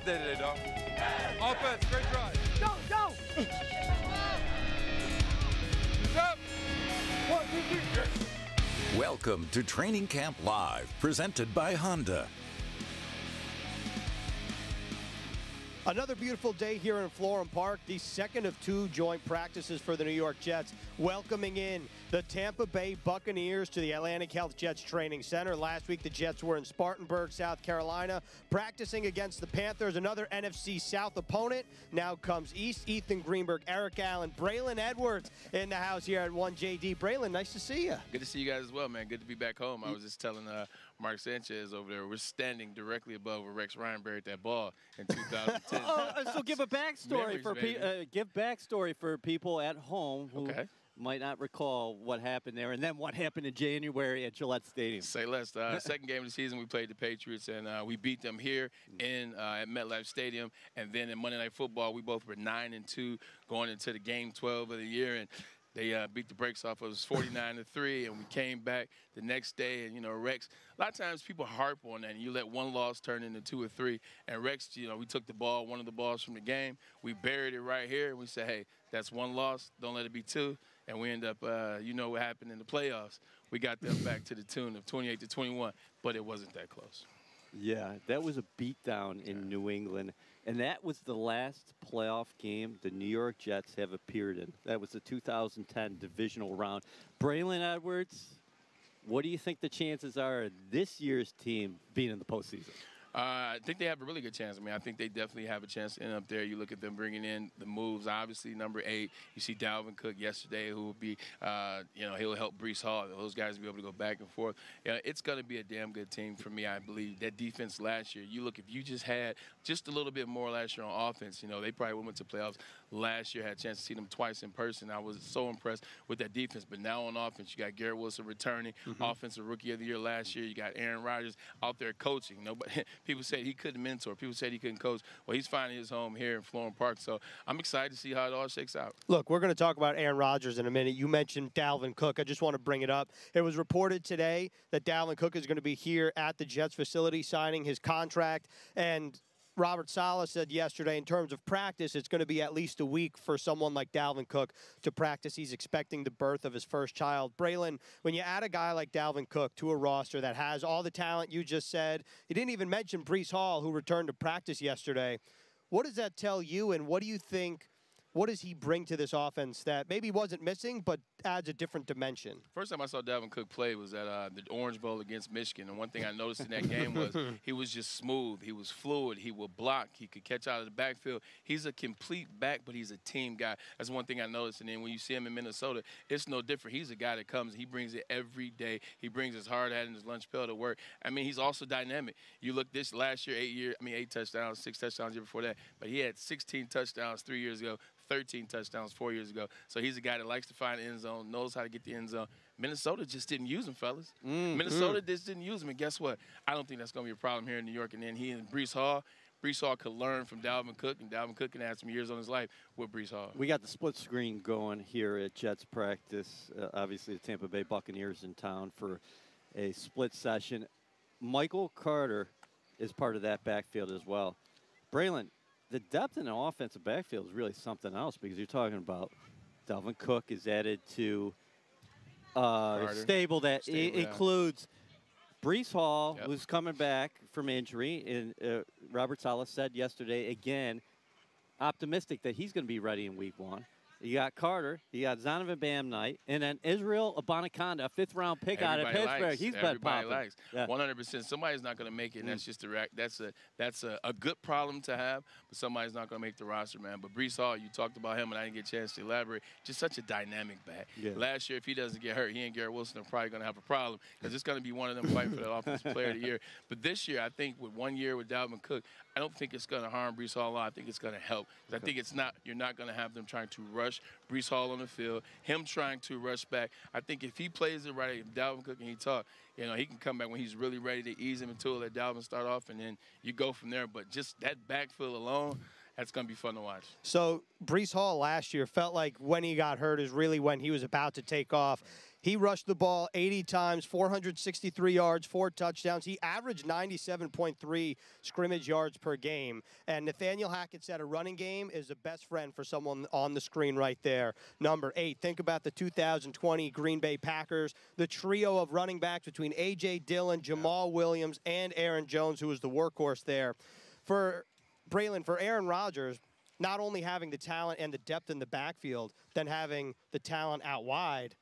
day today, dog. Offense, great drive. Go, go! He's up. 1, 2, 3. Welcome to Training Camp Live, presented by Honda. Another beautiful day here in Florham Park, the second of 2 joint practices for the New York Jets, welcoming in the Tampa Bay Buccaneers to the Atlantic Health Jets Training Center. Last week, the Jets were in Spartanburg, South Carolina, practicing against the Panthers, another NFC South opponent. Now comes East, Ethan Greenberg, Eric Allen, Braylon Edwards in the house here at 1JD. Braylon, nice to see you. Good to see you guys as well, man. Good to be back home. I was just telling Mark Sanchez over there, we're standing directly above where Rex Ryan buried that ball in 2010. So give a backstory for people at home who might not recall what happened there, and then what happened in January at Gillette Stadium. Say less. Second game of the season, we played the Patriots, and we beat them here at MetLife Stadium. And then in Monday Night Football, we both were 9-2 going into the game 12 of the year, and they beat the brakes off of us 49-3, and we came back the next day. And, you know, Rex, a lot of times people harp on that, and you let one loss turn into 2 or 3. And Rex, you know, we took the ball, one of the balls from the game. We buried it right here, and we said, hey, that's 1 loss. Don't let it be 2. And we end up, you know what happened in the playoffs. We got them back to the tune of 28-21, but it wasn't that close. Yeah, that was a beatdown in New England. And that was the last playoff game the New York Jets have appeared in. That was the 2010 divisional round. Braylon Edwards, what do you think the chances are of this year's team being in the postseason? I think they have a really good chance. I mean, I think they definitely have a chance to end up there. You look at them bringing in the moves. Obviously, number 8, you see Dalvin Cook yesterday, who will be, you know, he'll help Breece Hall. Those guys will be able to go back and forth. You know, it's going to be a damn good team for me, I believe. That defense last year, you look, if you just had just a little bit more last year on offense, you know, they probably went to playoffs last year, had a chance to see them twice in person. I was so impressed with that defense. But now on offense, you got Garrett Wilson returning, Offensive Rookie of the Year last year. You got Aaron Rodgers out there coaching. Nobody, people said he couldn't mentor. People said he couldn't coach. Well, he's finding his home here in Florham Park. So I'm excited to see how it all shakes out. Look, we're going to talk about Aaron Rodgers in a minute. You mentioned Dalvin Cook. I just want to bring it up. It was reported today that Dalvin Cook is going to be here at the Jets facility signing his contract. And Robert Saleh said yesterday, in terms of practice, it's going to be at least a week for someone like Dalvin Cook to practice. He's expecting the birth of his first child. Braylon, when you add a guy like Dalvin Cook to a roster that has all the talent you just said, you didn't even mention Breece Hall, who returned to practice yesterday. What does that tell you, and what do you think, what does he bring to this offense that maybe wasn't missing but adds a different dimension? First time I saw Dalvin Cook play was at the Orange Bowl against Michigan, and one thing I noticed in that game was he was just smooth. He was fluid. He would block. He could catch out of the backfield. He's a complete back, but he's a team guy. That's one thing I noticed. And then when you see him in Minnesota, it's no different. He's a guy that comes. He brings it every day. He brings his hard hat and his lunch pail to work. I mean, he's also dynamic. You look this last year, 8 touchdowns, 6 touchdowns the year before that, but he had 16 touchdowns 3 years ago. 13 touchdowns 4 years ago. So he's a guy that likes to find the end zone, knows how to get the end zone. Minnesota just didn't use him, fellas. Minnesota just didn't use him. And guess what? I don't think that's going to be a problem here in New York. And then he and Breece Hall could learn from Dalvin Cook, and Dalvin Cook can add some years on his life with Breece Hall. We got the split screen going here at Jets practice. Obviously, the Tampa Bay Buccaneers in town for a split session. Michael Carter is part of that backfield as well. Braylon, the depth in the offensive backfield is really something else, because you're talking about Dalvin Cook is added to a stable that includes Breece Hall, who's coming back from injury. And Robert Saleh said yesterday, again, optimistic that he's going to be ready in week 1. You got Carter, you got Zonovan Bam Knight, and then Israel Abanikanda, a 5th-round pick out of Pittsburgh. He's been popping. Everybody likes. 100%. Somebody's not going to make it, and that's just that's a good problem to have, but somebody's not going to make the roster, man. But Breece Hall, you talked about him, and I didn't get a chance to elaborate. Just such a dynamic back. Last year, if he doesn't get hurt, he and Garrett Wilson are probably going to have a problem, because it's going to be one of them fighting for the Offensive Player of the Year. But this year, I think with 1 year with Dalvin Cook, I don't think it's going to harm Breece Hall a lot. I think it's going to help. I think you're not going to have them trying to rush Breece Hall on the field, him trying to rush back. I think if he plays it right, if Dalvin Cook and he talk, you know, he can come back when he's really ready to ease him into it, let Dalvin start off, and then you go from there. But just that backfield alone, that's going to be fun to watch. So Breece Hall last year felt like when he got hurt is really when he was about to take off. He rushed the ball 80 times, 463 yards, 4 touchdowns. He averaged 97.3 scrimmage yards per game. And Nathaniel Hackett said a running game is the best friend for someone on the screen right there. Number 8, think about the 2020 Green Bay Packers, the trio of running backs between A.J. Dillon, Jamal Williams, and Aaron Jones, who was the workhorse there. For Braylon, for Aaron Rodgers, not only having the talent and the depth in the backfield, then having the talent out wide,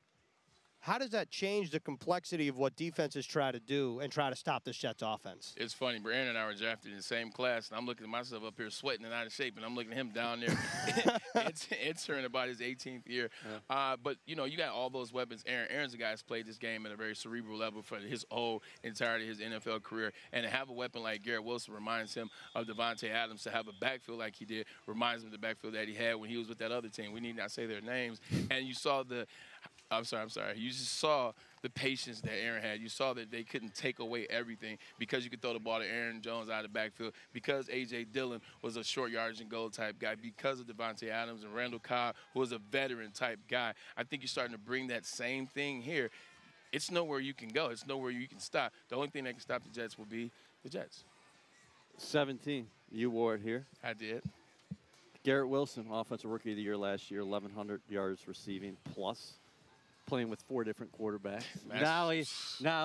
how does that change the complexity of what defenses try to do and try to stop the Jets offense? It's funny, Brandon and I were drafted in the same class, and I'm looking at myself up here sweating and out of shape, and I'm looking at him down there entering about his 18th year. Yeah. But, you know, you got all those weapons. Aaron's a guy that's played this game at a very cerebral level for his whole entirety of his NFL career. And to have a weapon like Garrett Wilson reminds him of Devontae Adams. To have a backfield like he did reminds him of the backfield that he had when he was with that other team. We need not say their names. And you saw the – I'm sorry. You just saw the patience that Aaron had. You saw that they couldn't take away everything because you could throw the ball to Aaron Jones out of the backfield, because A.J. Dillon was a short yardage and goal type guy, because of Devontae Adams and Randall Cobb, who was a veteran type guy. I think you're starting to bring that same thing here. It's nowhere you can go. It's nowhere you can stop. The only thing that can stop the Jets will be the Jets. 17, you wore it here. I did. Garrett Wilson, Offensive Rookie of the Year last year, 1,100 yards receiving plus. Playing with 4 different quarterbacks. Now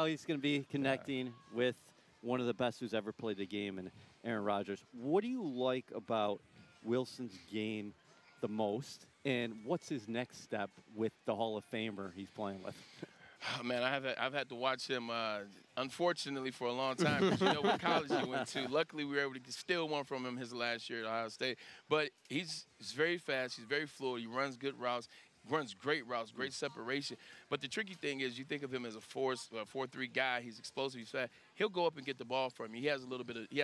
he's going to be connecting with one of the best who's ever played the game, and Aaron Rodgers. What do you like about Wilson's game the most, and what's his next step with the Hall of Famer he's playing with? Oh, man, I've had to watch him, unfortunately, for a long time, because you know what college he went to. Luckily, we were able to steal one from him his last year at Ohio State. But he's very fast. He's very fluid. He runs good routes. Runs great routes, great separation. But the tricky thing is, you think of him as a 4-3 guy. He's explosive, he's fast. He'll go up and get the ball from you. He has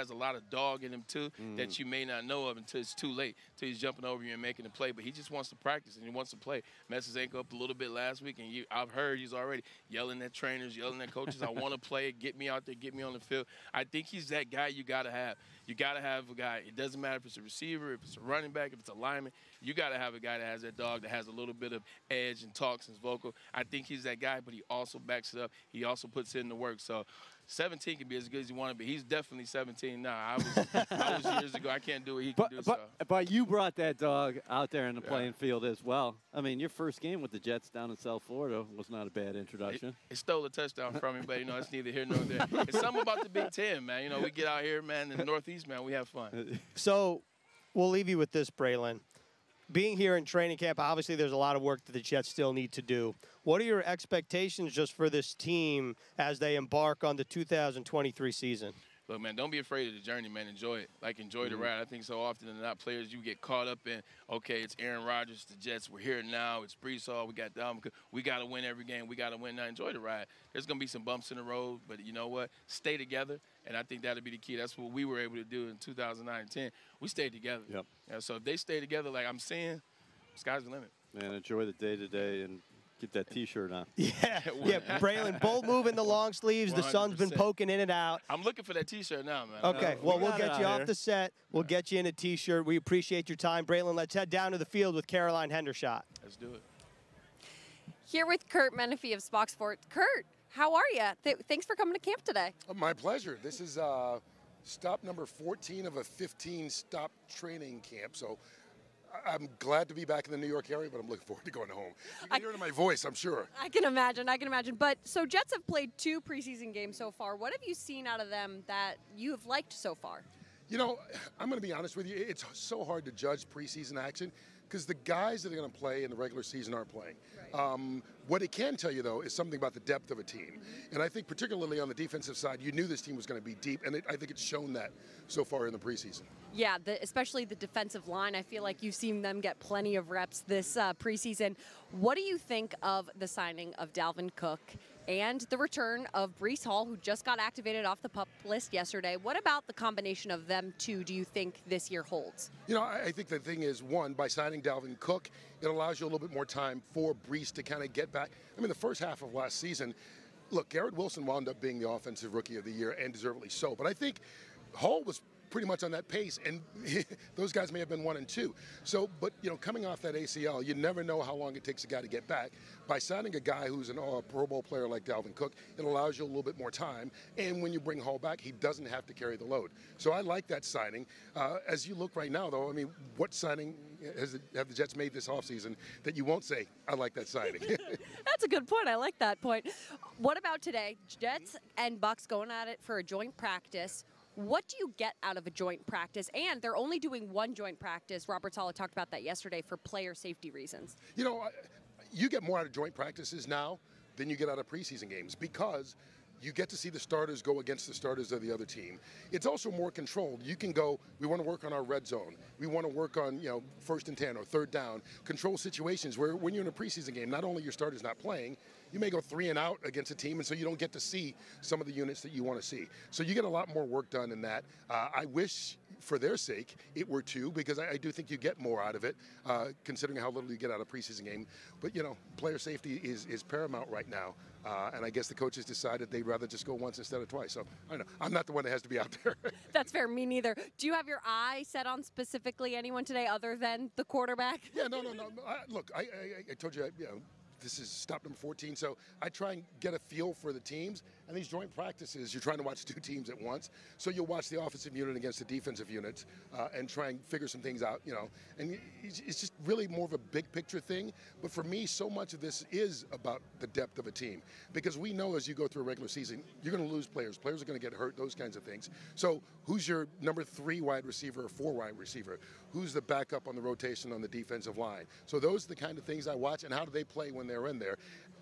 a lot of dog in him too, that you may not know of until it's too late, until he's jumping over you and making a play. But he just wants to practice and he wants to play. Messed his ankle up a little bit last week, and I've heard he's already yelling at trainers, yelling at coaches. I want to play. Get me out there. Get me on the field. I think he's that guy you got to have. You got to have a guy. It doesn't matter if it's a receiver, if it's a running back, if it's a lineman. You got to have a guy that has that dog, that has a little bit of edge and talks and is vocal. I think he's that guy, but he also backs it up. He also puts in the work. So 17 can be as good as you want to be. He's definitely 17 now. I was years ago. I can't do what he can do. But you brought that dog out there in the playing field as well. I mean, your first game with the Jets down in South Florida was not a bad introduction. It stole a touchdown from me, but, you know, it's neither here nor there. It's something about the Big Ten, man. You know, we get out here, man, in the Northeast, man, we have fun. So we'll leave you with this, Braylon. Being here in training camp, obviously there's a lot of work that the Jets still need to do. What are your expectations just for this team as they embark on the 2023 season? Look, man, don't be afraid of the journey, man. Enjoy it. Like, enjoy the ride. I think so often than not, players, you get caught up in, okay, it's Aaron Rodgers, the Jets, we're here now. It's Brees Hall, we got Dalvin. We got to win every game. We got to win now. Enjoy the ride. There's going to be some bumps in the road, but you know what? Stay together, and I think that'll be the key. That's what we were able to do in 2009 and 10. We stayed together. Yep. Yeah, so if they stay together like I'm seeing, sky's the limit. Man, enjoy the day-to-day and get that T-shirt on. Yeah, Braylon, bold move in the long sleeves. 100%. The sun's been poking in and out. I'm looking for that T-shirt now, man. Okay, well, we'll get you off the set. We'll get you in a T-shirt. We appreciate your time. Braylon, let's head down to the field with Caroline Hendershot. Let's do it. Here with Kurt Menefee of Spock Sports. Kurt, how are you? Thanks for coming to camp today. My pleasure. This is stop number 14 of a 15-stop training camp, so I'm glad to be back in the New York area, but I'm looking forward to going home. You can hear it in my voice, I'm sure. I can imagine. But so Jets have played 2 preseason games so far. What have you seen out of them that you have liked so far? You know, I'm going to be honest with you. It's so hard to judge preseason action because the guys that are going to play in the regular season aren't playing. Right. What it can tell you, though, is something about the depth of a team. Mm-hmm. And I think particularly on the defensive side, you knew this team was going to be deep, and I think it's shown that so far in the preseason. Yeah, especially the defensive line. I feel like you've seen them get plenty of reps this preseason. What do you think of the signing of Dalvin Cook and the return of Brees Hall, who just got activated off the PUP list yesterday? What about the combination of them two do you think this year holds? You know, I think the thing is, one, by signing Dalvin Cook, it allows you a little bit more time for Brees to kind of get back. I mean, the first half of last season, look, Garrett Wilson wound up being the Offensive Rookie of the Year, and deservedly so. But I think Hall was pretty much on that pace, and those guys may have been 1 and 2. So, but coming off that ACL, you never know how long it takes a guy to get back. By signing a guy who's an Pro Bowl player like Dalvin Cook, it allows you a little bit more time. And when you bring Hall back, he doesn't have to carry the load. So I like that signing. As you look right now, though, I mean, what signing have the Jets made this offseason that you won't say, I like that signing? That's a good point. I like that point. What about today? Jets and Bucks going at it for a joint practice. What do you get out of a joint practice? And they're only doing one joint practice. Robert Saleh talked about that yesterday for player safety reasons. You get more out of joint practices now than you get out of preseason games because you get to see the starters go against the starters of the other team. It's also more controlled. You can go, we want to work on our red zone. We want to work on, 1st and 10 or 3rd down. Control situations where when you're in a preseason game, not only your starters not playing, you may go 3 and out against a team, and so you don't get to see some of the units that you want to see. So you get a lot more work done in that. I wish, for their sake, it were 2, because I do think you get more out of it, considering how little you get out of a preseason game. But, player safety is paramount right now. And I guess the coaches decided they'd rather just go once instead of twice. So, I don't know. I'm not the one that has to be out there. That's fair. Me neither. Do you have your eye set on specifically anyone today other than the quarterback? Yeah, no. Look, I told you, this is stop number 14. So I try and get a feel for the teams. And these joint practices, you're trying to watch 2 teams at once. So you'll watch the offensive unit against the defensive unit and try and figure some things out, And it's just really more of a big picture thing. But for me, so much of this is about the depth of a team. Because we know as you go through a regular season, you're going to lose players. Players are going to get hurt, those kinds of things. So who's your number 3 wide receiver or 4 wide receiver? Who's the backup on the rotation on the defensive line? So those are the kind of things I watch, and how do they play when they're in there.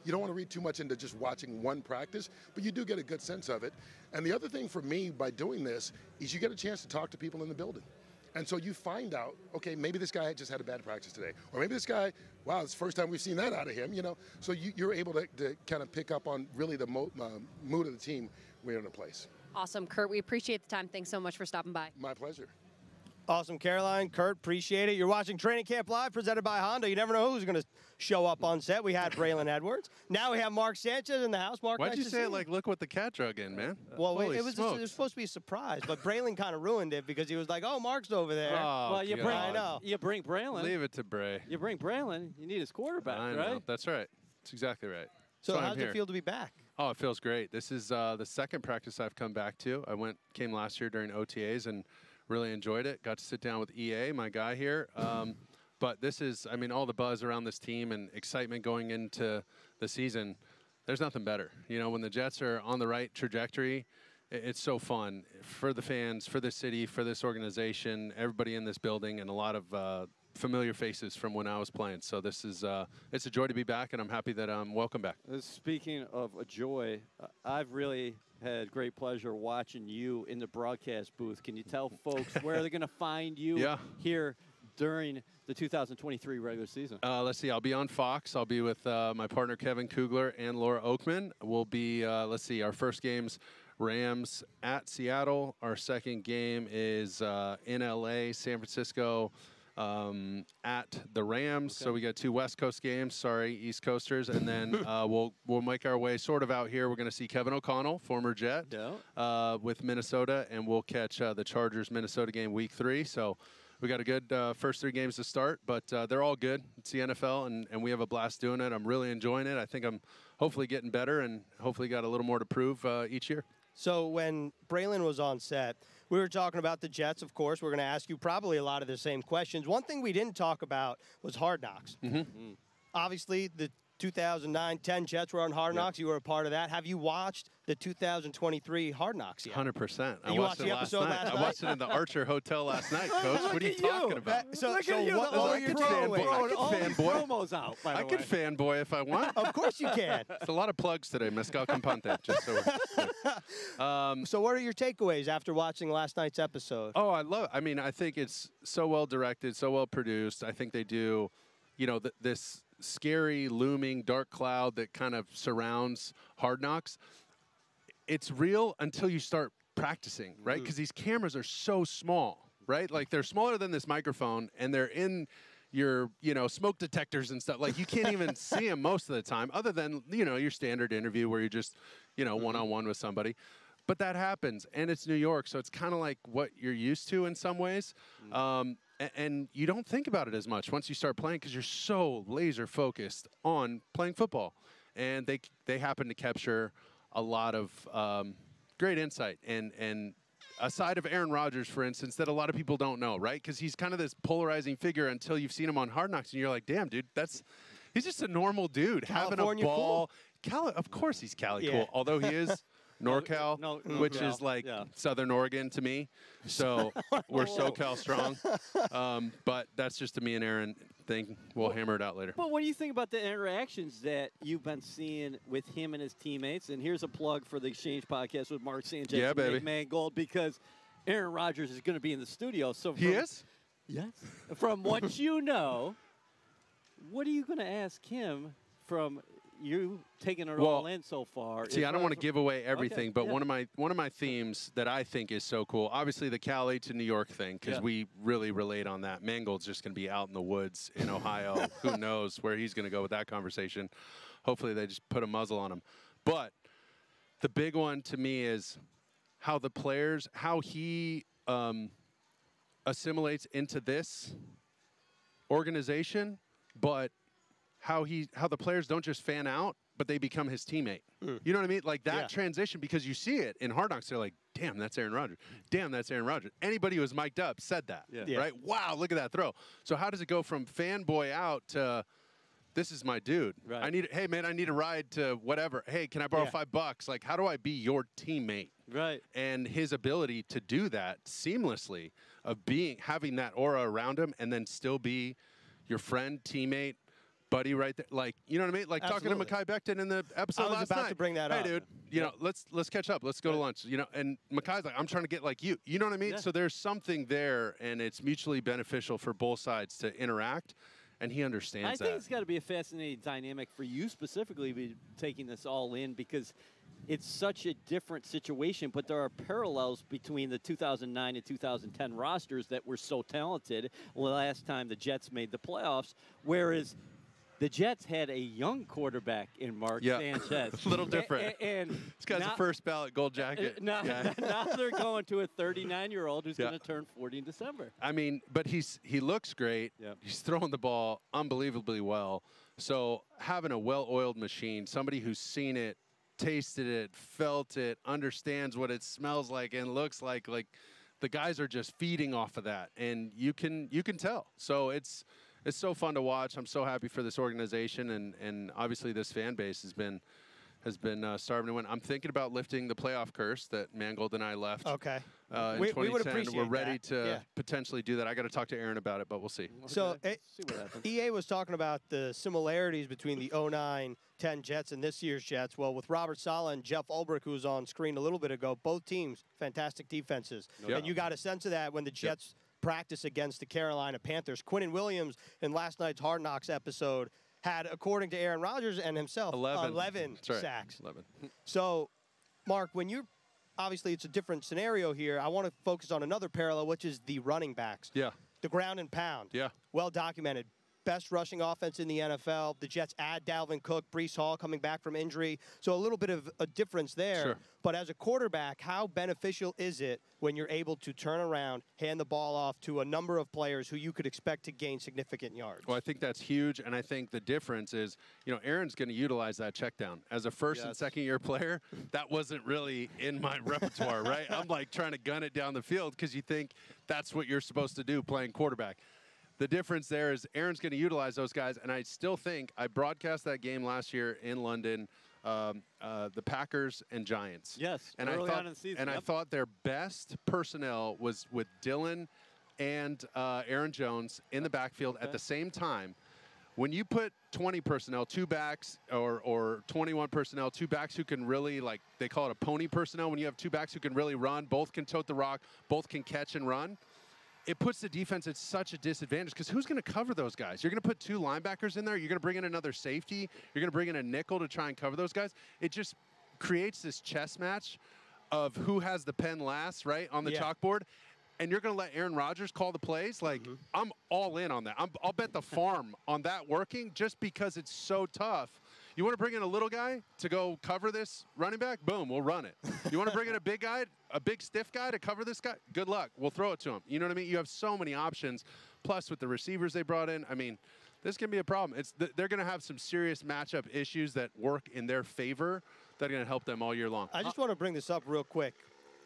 You don't want to read too much into just watching one practice, but you do get a good sense of it. And the other thing for me by doing this is you get a chance to talk to people in the building. And so you find out, okay, maybe this guy just had a bad practice today. Or maybe this guy, wow, it's the first time we've seen that out of him, So you're able to kind of pick up on really the mood of the team we're in a place. Awesome, Kurt. We appreciate the time. Thanks so much for stopping by. My pleasure. Awesome, Caroline. Kurt, appreciate it. You're watching Training Camp Live, presented by Honda. You never know who's going to show up on set. We had Braylon Edwards. Now we have Mark Sanchez in the house. Mark, why'd you say it like, look what the cat drug in, man? Well, it was supposed to be a surprise, but Braylon kind of ruined it because he was like, oh, Mark's over there. Oh, well, you bring Braylon. Leave it to Bray. You bring Braylon. You need his quarterback, I know. right? That's right. That's exactly right. So how does it feel to be back? Oh, it feels great. This is the second practice I've come back to. I came last year during OTAs and really enjoyed it. Got to sit down with EA, my guy here. But this is, all the buzz around this team and excitement going into the season, there's nothing better. When the Jets are on the right trajectory, it's so fun for the fans, for the city, for this organization, everybody in this building, and a lot of familiar faces from when I was playing. So this is it's a joy to be back, and I'm happy that I'm welcome back. Speaking of a joy, I've really had great pleasure watching you in the broadcast booth. Can you tell folks where they're going to find you here during the 2023 regular season? Let's see. I'll be on Fox. I'll be with my partner Kevin Kugler and Laura Oakman. We'll be, our first game's Rams at Seattle. Our second game is in LA, San Francisco, at the Rams. Okay. So we got 2 West Coast games. Sorry, East Coasters. And then we'll make our way sort of out here. We're going to see Kevin O'Connell, former Jet, with Minnesota, and we'll catch the Chargers-Minnesota game week 3. So we got a good first 3 games to start, but they're all good. It's the NFL, and we have a blast doing it. I'm really enjoying it. I think I'm hopefully getting better and hopefully got a little more to prove each year. So when Braylon was on set, we were talking about the Jets, of course. We're going to ask you probably a lot of the same questions. One thing we didn't talk about was Hard Knocks. Obviously, the 2009-10 Jets were on Hard Knocks. You were a part of that. Have you watched the 2023 Hard Knocks yet? 100%. You watched the episode last night? I watched it in the Archer Hotel last night, Coach. What are you talking about? So what I were your takeaways? Fanboy. Promos out, by the I way. could fanboy if I want. Of course you can. It's a lot of plugs today, Mezcal Campante. Just so. So what are your takeaways after watching last night's episode? Oh, I think it's so well directed, so well produced. I think they do, this scary, looming, dark cloud that kind of surrounds Hard Knocks. It's real until you start practicing, right? Because these cameras are so small, right? Like they're smaller than this microphone, and they're in your, smoke detectors and stuff. Like you can't even see them most of the time, other than, your standard interview where you're just, one-on-one with somebody. But that happens, and it's New York, so it's kind of like what you're used to in some ways. And you don't think about it as much once you start playing because you're so laser focused on playing football. And they happen to capture a lot of great insight and a side of Aaron Rodgers, for instance, that a lot of people don't know, right? Because he's kind of this polarizing figure until you've seen him on Hard Knocks, and you're like, damn, dude, he's just a normal dude California having a ball. Cool. Of course he's Cali cool, although he is NorCal, which is like Southern Oregon to me. So we're SoCal strong. But that's just a me and Aaron thing. We'll hammer it out later. But what do you think about the interactions that you've been seeing with him and his teammates? And here's a plug for the Exchange Podcast with Mark Sanchez and Nick Mangold, because Aaron Rodgers is going to be in the studio. So he is? Yes. From what you know, what are you going to ask him from you taking it all in so far? See, I don't want to give away everything, but one of my themes that I think is so cool, obviously the Cali to New York thing, because we really relate on that. Mangold's just going to be out in the woods in Ohio. Who knows where he's going to go with that conversation. Hopefully they just put a muzzle on him. But the big one to me is how the players, how he assimilates into this organization, but how the players don't just fan out, but they become his teammate. You know what I mean? Like that transition, because you see it in Hard Knocks. They're like, damn, that's Aaron Rodgers. Damn, that's Aaron Rodgers. Anybody who was mic'd up said that, right? Wow, look at that throw. So how does it go from fanboy out to this is my dude? Right. Hey, man, I need a ride to whatever. Hey, can I borrow $5? Like, how do I be your teammate? Right. And his ability to do that seamlessly, of having that aura around him and then still be your friend, teammate, buddy right there. Like, you know what I mean? Like talking to Mekhi Becton in the episode last night. I was about to bring that up. Hey, dude, you know, let's catch up. Let's go to lunch. You know, and Mekhi's like, I'm trying to get like you. You know what I mean? Yeah. So there's something there, and it's mutually beneficial for both sides to interact, and he understands that. I think it's got to be a fascinating dynamic for you specifically, be taking this all in, because it's such a different situation, but there are parallels between the 2009 and 2010 rosters that were so talented last time the Jets made the playoffs, whereas the Jets had a young quarterback in Mark Sanchez. A little different. And this guy's a first ballot gold jacket. Now they're going to a 39-year-old who's going to turn 40 in December. I mean, but he looks great. He's throwing the ball unbelievably well. So having a well-oiled machine, somebody who's seen it, tasted it, felt it, understands what it smells like and looks like the guys are just feeding off of that, and you can tell. So it's so fun to watch. I'm so happy for this organization, and obviously this fan base has been starving to win. I'm thinking about lifting the playoff curse that Mangold and I left. Okay. In 2010. We would appreciate We're ready to potentially do that. I got to talk to Aaron about it, but we'll see. So EA was talking about the similarities between the 09-10 Jets and this year's Jets. Well, with Robert Saleh and Jeff Ulbrich, who was on screen a little bit ago, both teams, fantastic defenses. And you got a sense of that when the Jets practice against the Carolina Panthers. Quinnen Williams in last night's Hard Knocks episode had, according to Aaron Rodgers and himself, 11 sacks. 11. So, Mark, when you're obviously it's a different scenario here, I want to focus on another parallel, which is the running backs. Yeah. The ground and pound. Yeah. Well documented. Best rushing offense in the NFL. The Jets add Dalvin Cook, Breece Hall coming back from injury. So a little bit of a difference there. Sure. But as a quarterback, how beneficial is it when you're able to turn around, hand the ball off to a number of players who you could expect to gain significant yards? Well, I think that's huge, and I think the difference is, you know, Aaron's going to utilize that check down. As a first and second-year player, that wasn't really in my repertoire, right? I'm like trying to gun it down the field because you think that's what you're supposed to do playing quarterback. The difference there is Aaron's going to utilize those guys, and I still think I broadcast that game last year in London, the Packers and Giants. Yes, and early on in the season. And I thought their best personnel was with Dylan and Aaron Jones in the backfield at the same time. When you put 20 personnel, two backs, or 21 personnel, two backs who can really, like, they call it a pony personnel, when you have two backs who can really run, both can tote the rock, both can catch and run, it puts the defense at such a disadvantage because who's going to cover those guys? You're going to put two linebackers in there. You're going to bring in another safety. You're going to bring in a nickel to try and cover those guys. It just creates this chess match of who has the pen last, right, on the chalkboard. And you're going to let Aaron Rodgers call the plays? Like, I'm all in on that. I'll bet the farm on that working just because it's so tough. You want to bring in a little guy to go cover this running back? Boom, we'll run it. You want to bring in a big guy, a big stiff guy to cover this guy? Good luck. We'll throw it to him. You know what I mean? You have so many options. Plus, with the receivers they brought in, I mean, this can be a problem. They're going to have some serious matchup issues that work in their favor that are going to help them all year long. I just want to bring this up real quick.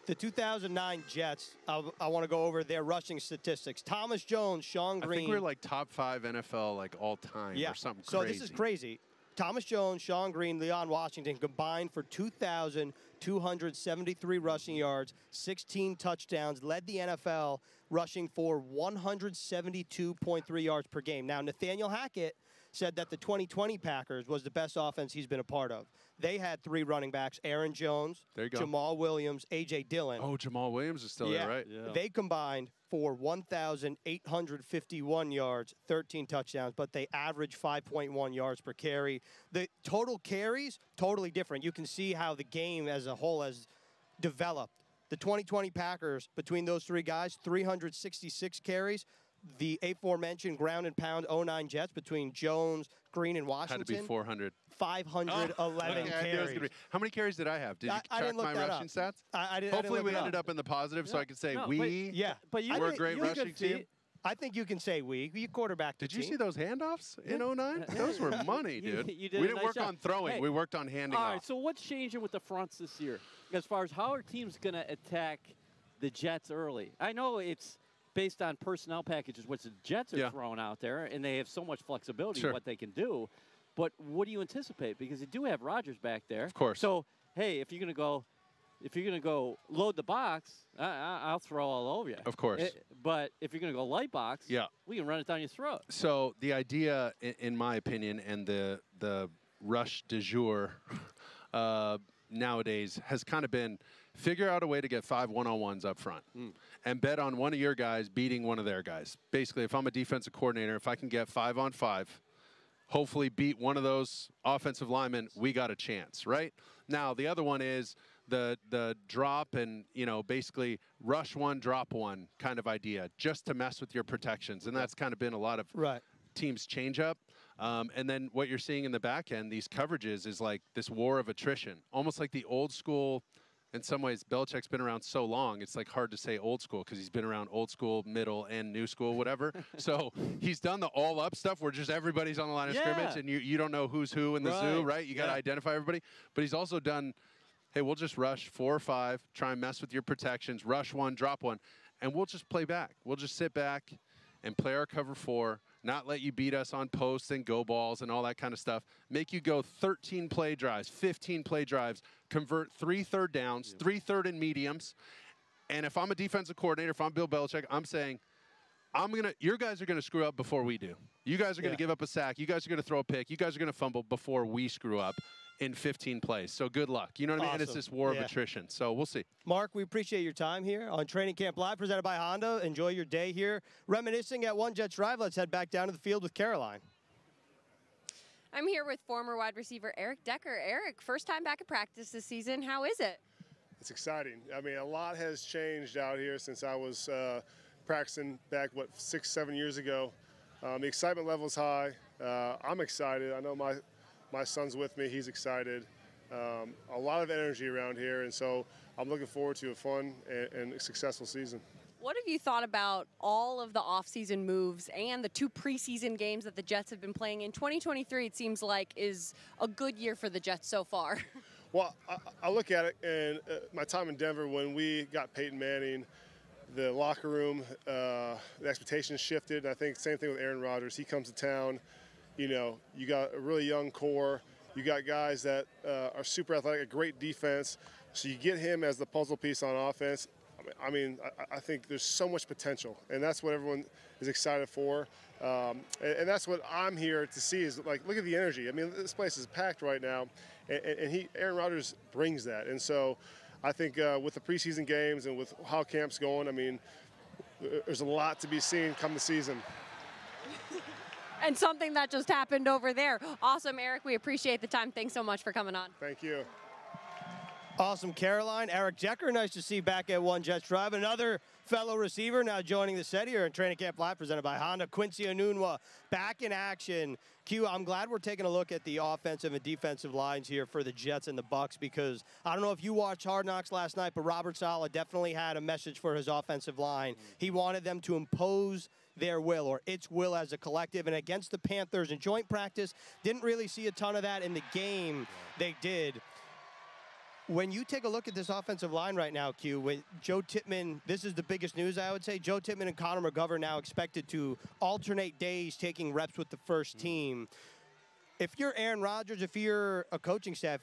The 2009 Jets, I want to go over their rushing statistics. Thomas Jones, Sean Green. I think we're like top 5 NFL like all time or something crazy. So this is crazy. Thomas Jones, Sean Green, Leon Washington combined for 2,273 rushing yards, 16 touchdowns, led the NFL rushing for 172.3 yards per game. Now, Nathaniel Hackett said that the 2020 Packers was the best offense he's been a part of. They had 3 running backs, Aaron Jones, Jamal Williams, A.J. Dillon. Oh, Jamal Williams is still there, right? Yeah. They combined for 1,851 yards, 13 touchdowns, but they averaged 5.1 yards per carry. The total carries, totally different. You can see how the game as a whole has developed. The 2020 Packers, between those 3 guys, 366 carries. The aforementioned ground and pound 09 Jets between Jones, Green, and Washington. Had to be 400. 511 carries. How many carries did I have? Did you track my rushing stats? I didn't. Hopefully we ended up in the positive, so I could say we. But we're a great rushing team. I think you can say we. You quarterbacked the team. Did you see those handoffs in 09? Those were money, dude. We didn't work on throwing. Hey, we worked on handing off. All right, so what's changing with the fronts this year? As far as how are teams going to attack the Jets early? I know it's based on personnel packages, which the Jets are throwing out there, and they have so much flexibility in what they can do. But what do you anticipate? Because you do have Rodgers back there. Of course. So, hey, if you're going to go load the box, I'll throw all over you. Of course. But if you're going to go light box, we can run it down your throat. So the idea, in my opinion, and the rush du jour nowadays has kind of been figure out a way to get 5 one-on-ones up front and bet on one of your guys beating one of their guys. Basically, if I'm a defensive coordinator, if I can get 5-on-5, hopefully beat one of those offensive linemen, we got a chance, right? Now, the other one is the drop and, basically rush one, drop one kind of idea, just to mess with your protections. And that's kind of been a lot of teams change up. And then what you're seeing in the back end, these coverages, is like this war of attrition, almost like the old school. In some ways, Belichick's been around so long, it's like hard to say old school because he's been around old school, middle, and new school, whatever. So he's done the all-up stuff where just everybody's on the line of scrimmage and you don't know who's who in the zoo, right? You got to identify everybody. But he's also done, hey, we'll just rush 4 or 5, try and mess with your protections, rush one, drop one, and we'll just play back. We'll just sit back and play our cover 4, not let you beat us on posts and go balls and all that kind of stuff. Make you go 13 play drives, 15 play drives, convert 3 third downs, 3 third and mediums. And if I'm a defensive coordinator, if I'm Bill Belichick, I'm saying, your guys are going to screw up before we do. You guys are going to give up a sack. You guys are going to throw a pick. You guys are going to fumble before we screw up in 15 plays. So good luck. You know what I mean? And it's this war of attrition. So we'll see. Mark, we appreciate your time here on Training Camp Live, presented by Honda. Enjoy your day here. Reminiscing at One Jets Drive, let's head back down to the field with Caroline. I'm here with former wide receiver Eric Decker. Eric, first time back at practice this season. How is it? It's exciting. I mean, a lot has changed out here since I was practicing back, 6-7 years ago. The excitement level's high. I'm excited. I know my son's with me. He's excited. A lot of energy around here, and so I'm looking forward to a fun and successful season. What have you thought about all of the offseason moves and the 2 preseason games that the Jets have been playing in? 2023, it seems like, is a good year for the Jets so far. Well, I look at it, and my time in Denver when we got Peyton Manning, the locker room, the expectations shifted. And I think same thing with Aaron Rodgers. He comes to town. You got a really young core. You got guys that are super athletic, a great defense. So you get him as the puzzle piece on offense. I mean, I think there's so much potential, and that's what everyone is excited for. And that's what I'm here to see is, like, look at the energy. I mean, this place is packed right now, and Aaron Rodgers brings that. And so I think with the preseason games and with how camp's going, I mean, there's a lot to be seen come the season. And something that just happened over there. Awesome, Eric. We appreciate the time. Thanks so much for coming on. Thank you. Awesome, Caroline. Eric Decker, nice to see back at One Jets Drive. Another fellow receiver now joining the set here in Training Camp Live, presented by Honda. Quincy Enunwa back in action. Q, I'm glad we're taking a look at the offensive and defensive lines here for the Jets and the Bucks, because I don't know if you watched Hard Knocks last night, but Robert Saleh definitely had a message for his offensive line. He wanted them to impose their will, or its will, as a collective. And against the Panthers in joint practice, didn't really see a ton of that in the game. They did. When you take a look at this offensive line right now, Q, with Joe Tippmann, this is the biggest news, I would say. Joe Tippmann and Connor McGovern now expected to alternate days taking reps with the first team. If you're Aaron Rodgers, if you're a coaching staff,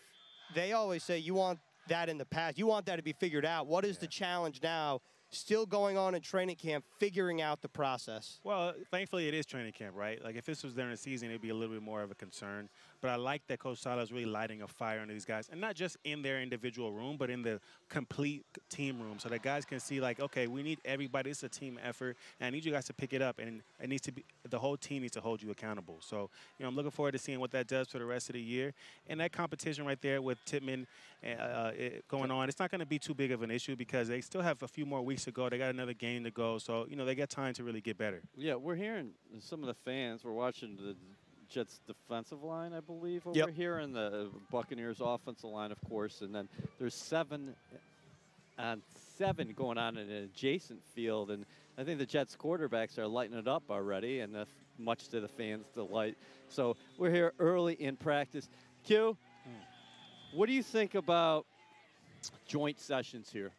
they always say you want that in the past. You want that to be figured out. What is the challenge now? Still going on in training camp, figuring out the process? Well, thankfully it is training camp, right? Like if this was during the season, it'd be a little bit more of a concern. But I like that Coach Saleh is really lighting a fire under these guys, and not just in their individual room, but in the complete team room, so that guys can see, like, okay, we need everybody. It's a team effort, and I need you guys to pick it up, and it needs to be, the whole team needs to hold you accountable. So, you know, I'm looking forward to seeing what that does for the rest of the year. And that competition right there with Tippmann going on, it's not going to be too big of an issue because they still have a few more weeks to go. They got another game to go, so, you know, they got time to really get better. Yeah, we're hearing some of the fans. We're watching the Jets defensive line, I believe, over here, and the Buccaneers offensive line, of course. And then there's 7 on 7 going on in an adjacent field. And I think the Jets quarterbacks are lighting it up already, and much to the fans' delight. So we're here early in practice. Q, what do you think about joint sessions here?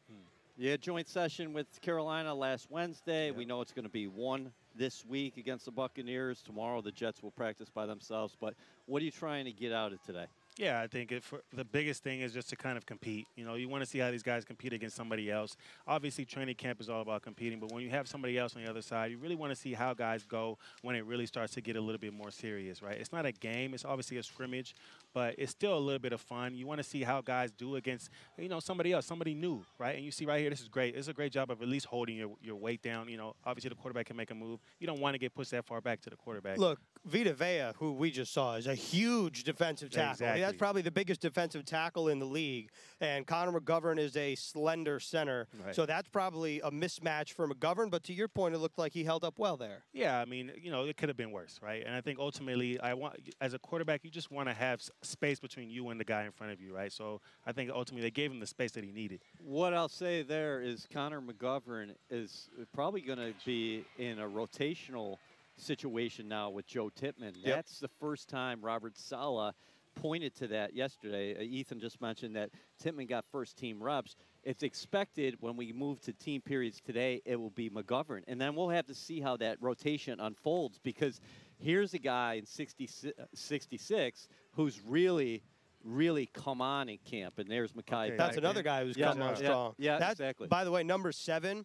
You had joint session with Carolina last Wednesday. We know it's going to be one this week against the Buccaneers. Tomorrow the Jets will practice by themselves. But what are you trying to get out of today? Yeah, I think the biggest thing is just to kind of compete. You know, you want to see how these guys compete against somebody else. Obviously, training camp is all about competing, but when you have somebody else on the other side, you really want to see how guys go when it really starts to get a little bit more serious, right? It's not a game. It's obviously a scrimmage, but it's still a little bit of fun. You want to see how guys do against, you know, somebody else, somebody new, right? And you see right here, this is great. It's a great job of at least holding your weight down. You know, obviously the quarterback can make a move. You don't want to get pushed that far back to the quarterback. Look, Vita Vea, who we just saw, is a huge defensive tackle. Exactly. That's probably the biggest defensive tackle in the league. And Connor McGovern is a slender center. Right. So that's probably a mismatch for McGovern. But to your point, it looked like he held up well there. Yeah, I mean, you know, it could have been worse, right? And I think ultimately, as a quarterback, you just want to have space between you and the guy in front of you, right? So I think ultimately they gave him the space that he needed. What I'll say there is Connor McGovern is probably going to be in a rotational situation now with Joe Tippmann. That's the first time Robert Saleh pointed to that yesterday. Ethan just mentioned that Tippmann got first-team reps. It's expected when we move to team periods today, it will be McGovern. And then we'll have to see how that rotation unfolds, because here's a guy in 66 who's really come on in camp. And there's Mekhi. That's another guy who's come on strong. Yeah, exactly. By the way, number 7,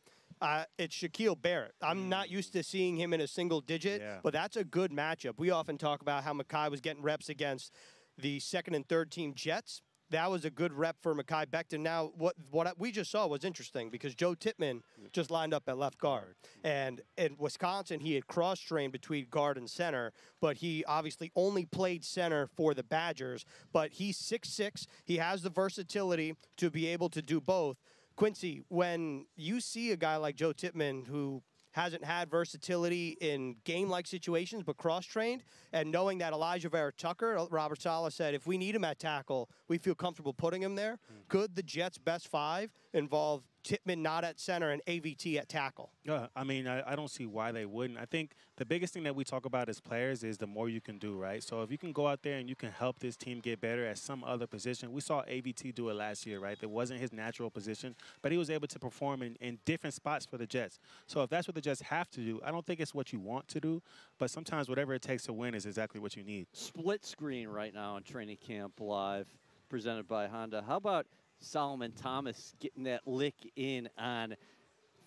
it's Shaquille Barrett. I'm not used to seeing him in a single digit, but that's a good matchup. We often talk about how Mekhi was getting reps against the second and third team Jets. That was a good rep for Mekhi Becton. Now, what we just saw was interesting, because Joe Tippmann just lined up at left guard. And in Wisconsin, he had cross-trained between guard and center, but he obviously only played center for the Badgers. But he's 6'6". He has the versatility to be able to do both. Quincy, when you see a guy like Joe Tippmann, who hasn't had versatility in game-like situations, but cross-trained, and knowing that Elijah Vera-Tucker, Robert Saleh said, if we need him at tackle, we feel comfortable putting him there. Could the Jets' best 5 involve Tippmann not at center and AVT at tackle? Yeah, I mean, I don't see why they wouldn't. I think the biggest thing that we talk about as players is the more you can do, right? So if you can go out there and you can help this team get better at some other position. We saw AVT do it last year, right? That wasn't his natural position, but he was able to perform in different spots for the Jets. So if that's what the Jets have to do, I don't think it's what you want to do, but sometimes whatever it takes to win is exactly what you need. Split screen right now in Training Camp Live, presented by Honda. How about Solomon Thomas getting that lick in on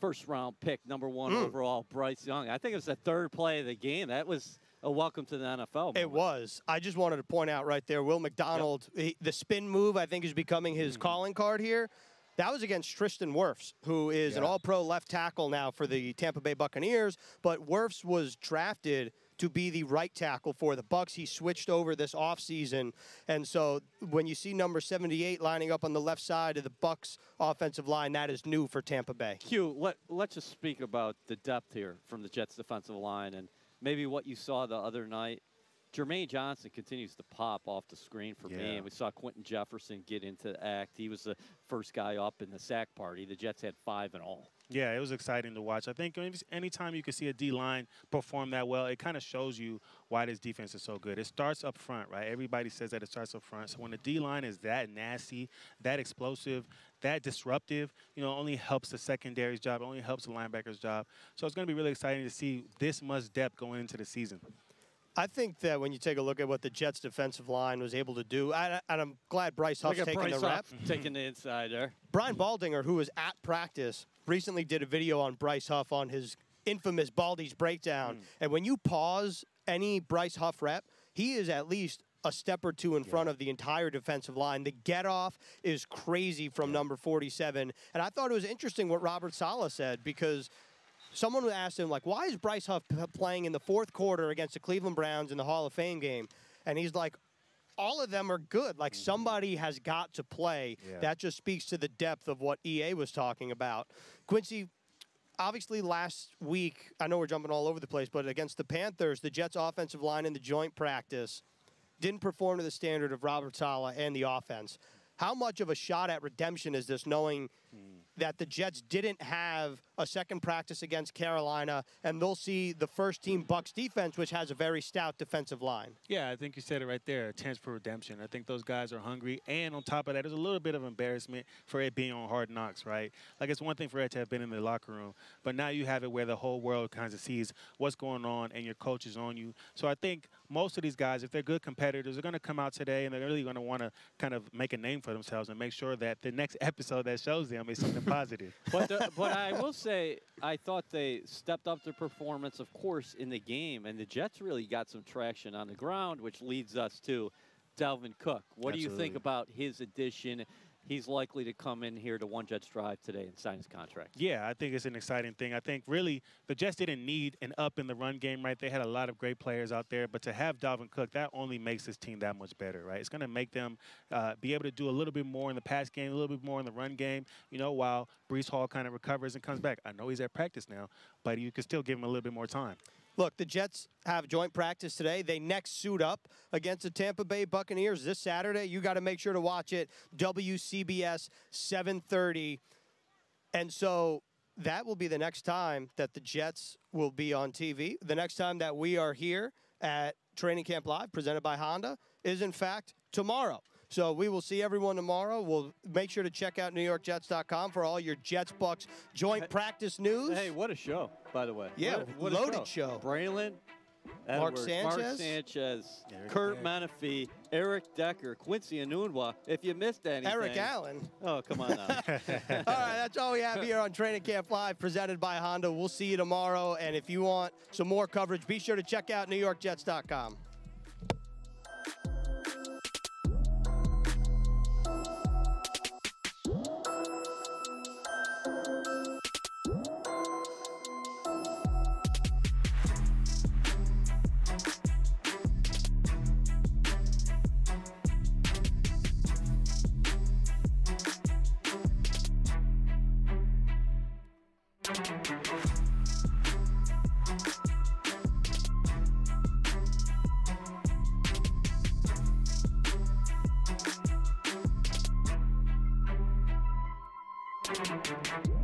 first-round pick, number 1 overall, Bryce Young? I think it was the 3rd play of the game. That was a welcome to the NFL moment. It was. I just wanted to point out right there, Will McDonald, the spin move, I think, is becoming his calling card here. That was against Tristan Wirfs, who is an all-pro left tackle now for the Tampa Bay Buccaneers. But Wirfs was drafted to be the right tackle for the Bucs. He switched over this offseason, and so when you see number 78 lining up on the left side of the Bucs offensive line, that is new for Tampa Bay. Q, let's just speak about the depth here from the Jets defensive line and maybe what you saw the other night. Jermaine Johnson continues to pop off the screen for me, and we saw Quentin Jefferson get into the act. He was the first guy up in the sack party. The Jets had 5 in all. Yeah, it was exciting to watch. I think anytime you can see a D-line perform that well, it kind of shows you why this defense is so good. It starts up front, right? Everybody says that it starts up front. So when the D-line is that nasty, that explosive, that disruptive, only helps the secondary's job, only helps the linebacker's job. So it's going to be really exciting to see this much depth going into the season. I think that when you take a look at what the Jets' defensive line was able to do, and I'm glad Bryce Huff's taking the rep. Taking the inside there. Brian Baldinger, who was at practice, recently did a video on Bryce Huff on his infamous Baldy's breakdown. And when you pause any Bryce Huff rep, he is at least a step or two in front of the entire defensive line. The get-off is crazy from number 47. And I thought it was interesting what Robert Saleh said, because someone asked him, like, why is Bryce Huff playing in the fourth quarter against the Cleveland Browns in the Hall of Fame game? And he's like, all of them are good. Like, somebody has got to play. That just speaks to the depth of what EA was talking about. Quincy, obviously last week, I know we're jumping all over the place, but against the Panthers, the Jets' offensive line in the joint practice didn't perform to the standard of Robert Saleh and the offense. How much of a shot at redemption is this, knowing that the Jets didn't have a second practice against Carolina, and they'll see the first-team Bucs defense, which has a very stout defensive line? Yeah, I think you said it right there, a chance for redemption. I think those guys are hungry, and on top of that, there's a little bit of embarrassment for it being on Hard Knocks, right? Like, it's one thing for it to have been in the locker room, but now you have it where the whole world kind of sees what's going on, and your coach is on you. So I think most of these guys, if they're good competitors, are going to come out today, and they're really going to want to kind of make a name for themselves and make sure that the next episode that shows them is something positive. But I will say, I thought they stepped up their performance, of course, in the game, and the Jets really got some traction on the ground, which leads us to Dalvin Cook. What do you think about his addition? He's likely to come in here to One Jets Drive today and sign his contract. Yeah, I think it's an exciting thing. I think really the Jets didn't need an up in the run game, right? They had a lot of great players out there, but to have Dalvin Cook, that only makes this team that much better, right? It's going to make them be able to do a little bit more in the pass game, a little bit more in the run game, while Breece Hall kind of recovers and comes back. I know he's at practice now, but you can still give him a little bit more time. Look, the Jets have joint practice today. They next suit up against the Tampa Bay Buccaneers this Saturday. You got to make sure to watch it. WCBS 7:30. And so that will be the next time that the Jets will be on TV. The next time that we are here at Training Camp Live, presented by Honda, is, in fact, tomorrow. So we will see everyone tomorrow. We'll make sure to check out NewYorkJets.com for all your Jets-Bucs joint practice news. Hey, what a show, by the way. Yeah, what loaded show. Braylon, Mark Edwards, Sanchez, Kurt Menefee, Eric Decker, Quincy Anunwa. If you missed anything. Eric Allen. Oh, come on now. All right, that's all we have here on Training Camp Live, presented by Honda. We'll see you tomorrow. And if you want some more coverage, be sure to check out NewYorkJets.com. Thank you.